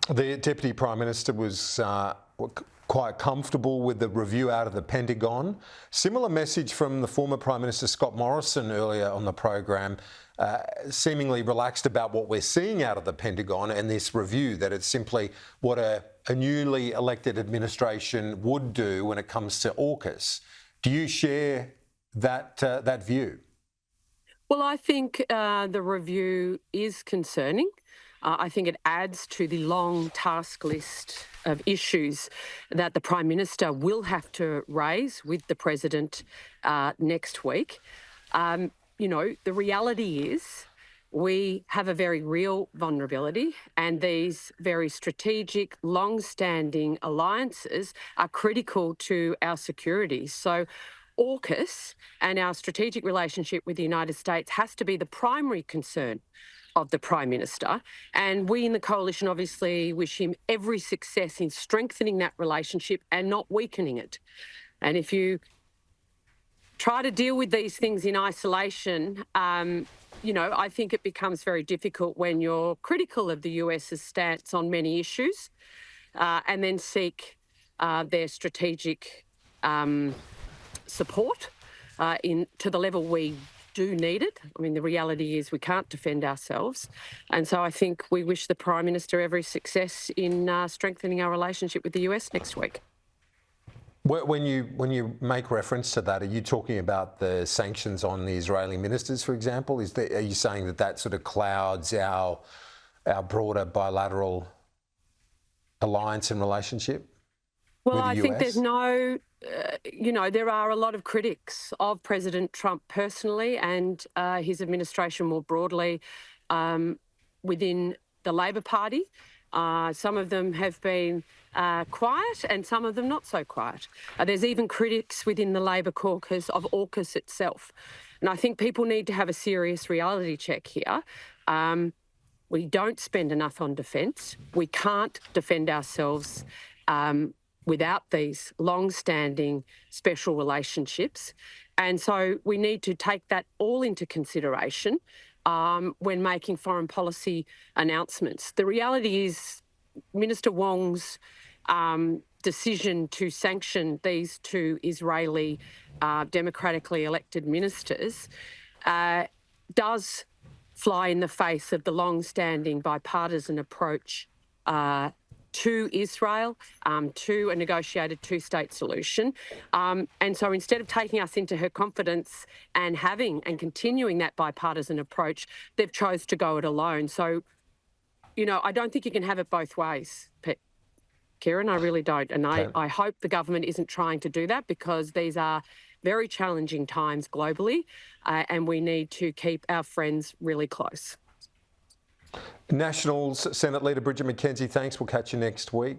The Deputy Prime Minister was quite comfortable with the review out of the Pentagon. Similar message from the former Prime Minister Scott Morrison earlier on the program, seemingly relaxed about what we're seeing out of the Pentagon and this review, that it's simply what a newly elected administration would do when it comes to AUKUS. Do you share that view? Well, I think the review is concerning. I think it adds to the long task list of issues that the Prime Minister will have to raise with the President next week. The reality is we have a very real vulnerability, and these very strategic, long-standing alliances are critical to our security. So AUKUS and our strategic relationship with the United States has to be the primary concern of the Prime Minister. And we in the Coalition obviously wish him every success in strengthening that relationship and not weakening it. And if you try to deal with these things in isolation, I think it becomes very difficult when you're critical of the US's stance on many issues and then seek their strategic support to the level we do need it. I mean, the reality is we can't defend ourselves. And so I think we wish the Prime Minister every success in strengthening our relationship with the US next week. When you make reference to that, are you talking about the sanctions on the Israeli ministers, for example? Are you saying that sort of clouds our broader bilateral alliance and relationship? Well, I think there's no, there are a lot of critics of President Trump personally and his administration more broadly within the Labor Party. Some of them have been quiet and some of them not so quiet. There's even critics within the Labor caucus of AUKUS itself. And I think people need to have a serious reality check here. We don't spend enough on defence. We can't defend ourselves without these long-standing special relationships. And so we need to take that all into consideration when making foreign policy announcements. The reality is Minister Wong's decision to sanction these two Israeli democratically elected ministers does fly in the face of the long-standing bipartisan approach to Israel, to a negotiated two-state solution. And so instead of taking us into her confidence and continuing that bipartisan approach, they've chose to go it alone. So, I don't think you can have it both ways, Kieran, I really don't. And I hope the government isn't trying to do that, because these are very challenging times globally, and we need to keep our friends really close. Nationals Senate Leader Bridget McKenzie, thanks. We'll catch you next week.